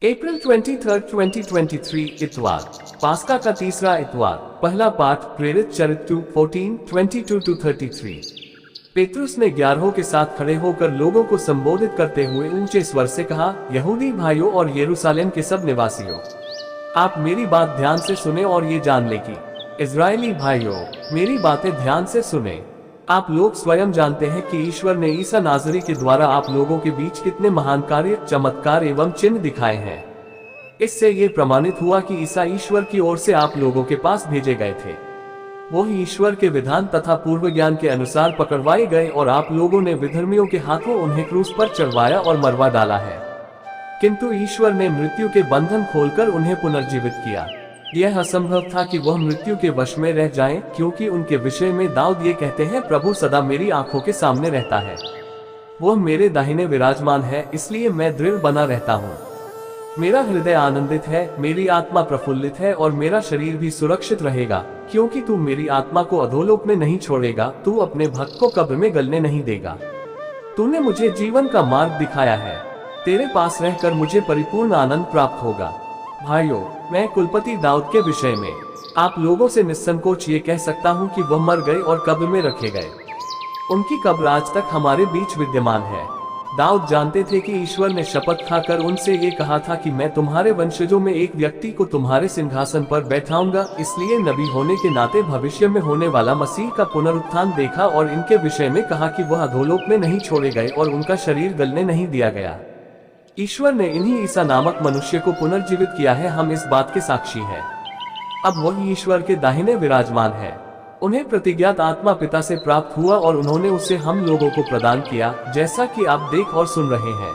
अप्रैल 23, 2023 इतवार, पास्का का तीसरा इतवार। पहला पाठ प्रेरित चरित्र 14:22-33। पेतरुस ने 11 के साथ खड़े होकर लोगों को संबोधित करते हुए ऊंचे स्वर से कहा, यहूदी भाइयों और यरूशलेम के सब निवासियों, आप मेरी बात ध्यान से सुने और ये जान ले कि इजरायली भाइयों, मेरी बातें ध्यान से सुने। आप लोग स्वयं जानते हैं कि ईश्वर ने ईसा नाजरी के द्वारा आप लोगों के बीच कितने महान कार्य, चमत्कार एवं चिन्ह दिखाए हैं। इससे ये प्रमाणित हुआ कि ईसा ईश्वर की ओर से आप लोगों के पास भेजे गए थे। वो ही ईश्वर के विधान तथा पूर्व ज्ञान के अनुसार पकड़वाए गए और आप लोगों ने विधर्मियों के हाथों उन्हें क्रूस पर चढ़वाया और मरवा डाला है। किंतु ईश्वर ने मृत्यु के बंधन खोलकर उन्हें पुनर्जीवित किया। यह असंभव था कि वह मृत्यु के वश में रह जाएं, क्योंकि उनके विषय में दाऊद ये कहते हैं, प्रभु सदा मेरी आंखों के सामने रहता है, वह मेरे दाहिने विराजमान है, इसलिए मैं दृढ़ बना रहता हूँ। मेरा हृदय आनंदित है, मेरी आत्मा प्रफुल्लित है और मेरा शरीर भी सुरक्षित रहेगा, क्योंकि तू मेरी आत्मा को अधोलोक में नहीं छोड़ेगा, तू अपने भक्त को कब्र में गलने नहीं देगा। तूने मुझे जीवन का मार्ग दिखाया है, तेरे पास रहकर मुझे परिपूर्ण आनंद प्राप्त होगा। भाइयों, मैं कुलपति दाऊद के विषय में आप लोगों से निस्संकोच ये कह सकता हूँ कि वह मर गए और कब्र में रखे गए। उनकी कब्र आज तक हमारे बीच विद्यमान है। दाऊद जानते थे कि ईश्वर ने शपथ खाकर उनसे ये कहा था कि मैं तुम्हारे वंशजों में एक व्यक्ति को तुम्हारे सिंहासन पर बैठाऊंगा। इसलिए नबी होने के नाते भविष्य में होने वाला मसीह का पुनरुत्थान देखा और इनके विषय में कहा कि वह अधोलोक में नहीं छोड़े गए और उनका शरीर गलने नहीं दिया गया। ईश्वर ने इन्हीं ईसा नामक मनुष्य को पुनर्जीवित किया है, हम इस बात के साक्षी हैं। अब वही ईश्वर के दाहिने विराजमान है। उन्हें प्रतिज्ञात आत्मा पिता से प्राप्त हुआ और उन्होंने उसे हम लोगों को प्रदान किया, जैसा कि आप देख और सुन रहे हैं।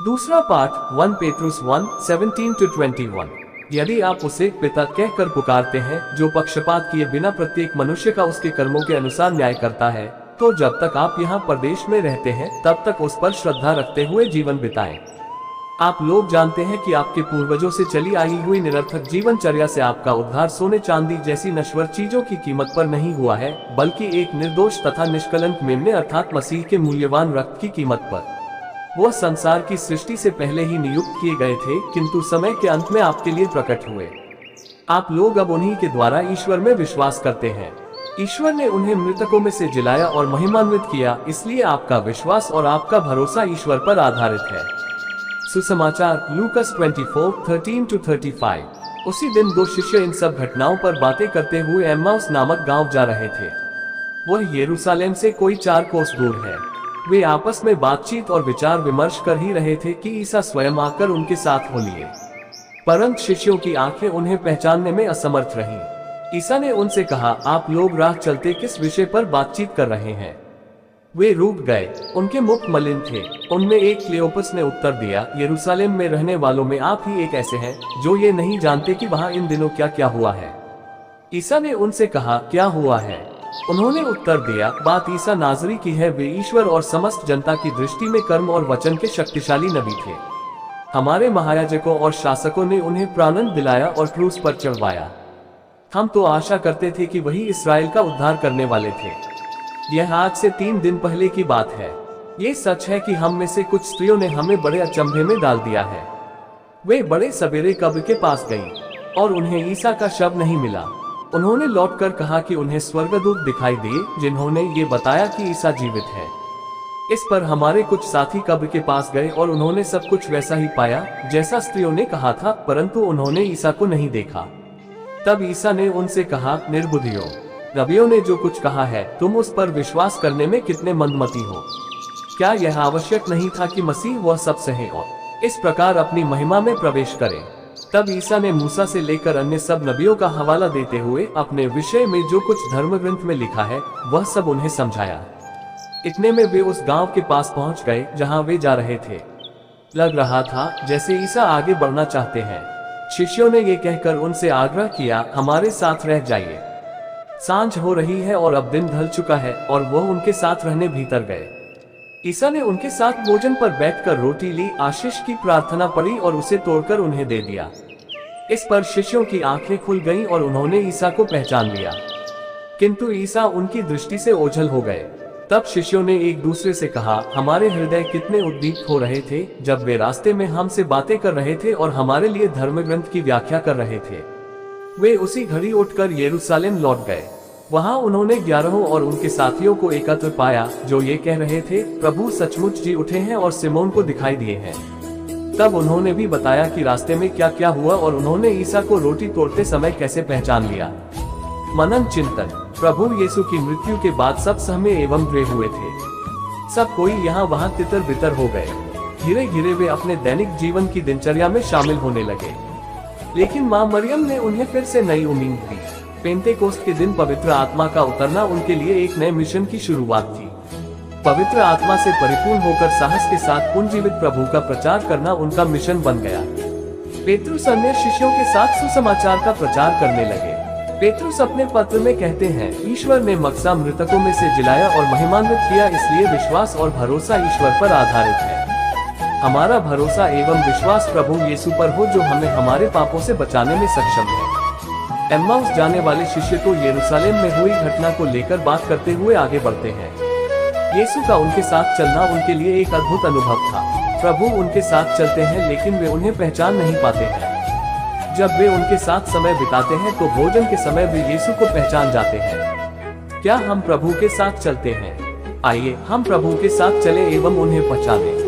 दूसरा पाठ 1 पेतरुस 1:17-21। यदि आप उसे पिता कहकर पुकारते हैं, जो पक्षपात किए बिना प्रत्येक मनुष्य का उसके कर्मों के अनुसार न्याय करता है, तो जब तक आप यहाँ परदेश में रहते हैं तब तक उस पर श्रद्धा रखते हुए जीवन बिताएं। आप लोग जानते हैं कि आपके पूर्वजों से चली आई हुई निरर्थक जीवनचर्या से आपका उद्धार सोने चांदी जैसी नश्वर चीजों की कीमत पर नहीं हुआ है, बल्कि एक निर्दोष तथा निष्कलंक मेमने अर्थात मसीह के मूल्यवान रक्त की कीमत पर। वह संसार की सृष्टि से पहले ही नियुक्त किए गए थे, किंतु समय के अंत में आपके लिए प्रकट हुए। आप लोग अब उन्हीं के द्वारा ईश्वर में विश्वास करते हैं। ईश्वर ने उन्हें मृतकों में से जिलाया और महिमान्वित किया, इसलिए आपका विश्वास और आपका भरोसा ईश्वर पर आधारित है। सुसमाचार लूकास 24:13-35। उसी दिन दो शिष्य इन सब घटनाओं पर बातें करते हुए एम्माउस नामक गांव जा रहे थे। वह यरूशलेम से कोई 4 कोस दूर है। वे आपस में बातचीत और विचार विमर्श कर ही रहे थे कि ईसा स्वयं आकर उनके साथ हो लिए, परंतु शिष्यों की आंखें उन्हें पहचानने में असमर्थ रहीं। ईसा ने उनसे कहा, आप लोग राह चलते किस विषय पर बातचीत कर रहे हैं? वे रुक गए, उनके मुख मलिन थे। उनमें एक क्लियोपस ने उत्तर दिया, यरूशलेम में रहने वालों में आप ही एक ऐसे हैं जो ये नहीं जानते कि वहाँ इन दिनों क्या क्या हुआ है। ईसा ने उनसे कहा, क्या हुआ है? उन्होंने उत्तर दिया, बात ईसा नाजरी की है। वे ईश्वर और समस्त जनता की दृष्टि में कर्म और वचन के शक्तिशाली नबी थे। हमारे महायाजकों और शासकों ने उन्हें प्राणदंड दिलाया और क्रूस पर चढ़वाया। हम तो आशा करते थे कि वही इस्राएल का उद्धार करने वाले थे। यह आज से 3 दिन पहले की बात है। ये सच है कि हम में से कुछ स्त्रियों ने हमें बड़े अचंभे में डाल दिया है। वे बड़े सवेरे कब्र के पास गईं और उन्हें ईसा का शव नहीं मिला। उन्होंने लौटकर कहा कि उन्हें स्वर्गदूत दिखाई दिए, जिन्होंने ये बताया कि ईसा जीवित है। इस पर हमारे कुछ साथी कब्र के पास गए और उन्होंने सब कुछ वैसा ही पाया जैसा स्त्रियों ने कहा था, परंतु उन्होंने ईसा को नहीं देखा। तब ईसा ने उनसे कहा, निर्बुद्धियों, नबियों ने जो कुछ कहा है तुम उस पर विश्वास करने में कितने मंदमती हो। क्या यह आवश्यक नहीं था कि मसीह वह सब सहे और इस प्रकार अपनी महिमा में प्रवेश करे? तब ईसा ने मूसा से लेकर अन्य सब नबियों का हवाला देते हुए अपने विषय में जो कुछ धर्म ग्रंथ में लिखा है वह सब उन्हें समझाया। इतने में वे उस गांव के पास पहुंच गए जहां वे जा रहे थे। लग रहा था जैसे ईसा आगे बढ़ना चाहते हैं। शिष्यों ने ये कहकर उनसे आग्रह किया, हमारे साथ रह जाइए। सांझ हो रही है और अब दिन ढल चुका है, और वह उनके साथ रहने भीतर गए। ईसा ने उनके साथ भोजन पर बैठकर रोटी ली, आशीष की प्रार्थना पढ़ी और उसे तोड़कर उन्हें दे दिया। इस पर शिष्यों की आंखें खुल गईं और उन्होंने ईसा को पहचान लिया, किंतु ईसा उनकी दृष्टि से ओझल हो गए। तब शिष्यों ने एक दूसरे से कहा, हमारे हृदय कितने उद्दीप्त हो रहे थे जब वे रास्ते में हमसे बातें कर रहे थे और हमारे लिए धर्मग्रंथ की व्याख्या कर रहे थे। वे उसी घड़ी उठकर यरूशलेम लौट गए। वहां उन्होंने 11 और उनके साथियों को एकत्र पाया, जो ये कह रहे थे, प्रभु सचमुच जी उठे हैं और सिमोन को दिखाई दिए हैं। तब उन्होंने भी बताया कि रास्ते में क्या क्या हुआ और उन्होंने ईसा को रोटी तोड़ते समय कैसे पहचान लिया। मनन चिंतन। प्रभु यीशु की मृत्यु के बाद सब सहमे एवं भय हुए थे। सब कोई यहाँ वहाँ तितर बितर हो गए। धीरे धीरे वे अपने दैनिक जीवन की दिनचर्या में शामिल होने लगे। लेकिन माँ मरियम ने उन्हें फिर से नई उम्मीद दी। पेंतेकोस्त के दिन पवित्र आत्मा का उतरना उनके लिए एक नए मिशन की शुरुआत थी। पवित्र आत्मा से परिपूर्ण होकर साहस के साथ पुनर्जीवित प्रभु का प्रचार करना उनका मिशन बन गया। पेतरुस अन्य शिष्यों के साथ सुसमाचार का प्रचार करने लगे। पेतरुस अपने पत्र में कहते हैं, ईश्वर ने मकसा मृतकों में से जिलाया और महिमान्वित किया, इसलिए विश्वास और भरोसा ईश्वर पर आधारित है। हमारा भरोसा एवं विश्वास प्रभु यीशु पर हो, जो हमें हमारे पापों से बचाने में सक्षम है। एम्माउस जाने वाले शिष्य तो यरूशलेम में हुई घटना को लेकर बात करते हुए आगे बढ़ते हैं। यीशु का उनके साथ चलना उनके लिए एक अद्भुत अनुभव था। प्रभु उनके साथ चलते हैं लेकिन वे उन्हें पहचान नहीं पाते हैं। जब वे उनके साथ समय बिताते हैं तो भोजन के समय भी यीशु को पहचान जाते हैं। क्या हम प्रभु के साथ चलते हैं? आइए हम प्रभु के साथ चलें एवं उन्हें पहचानें।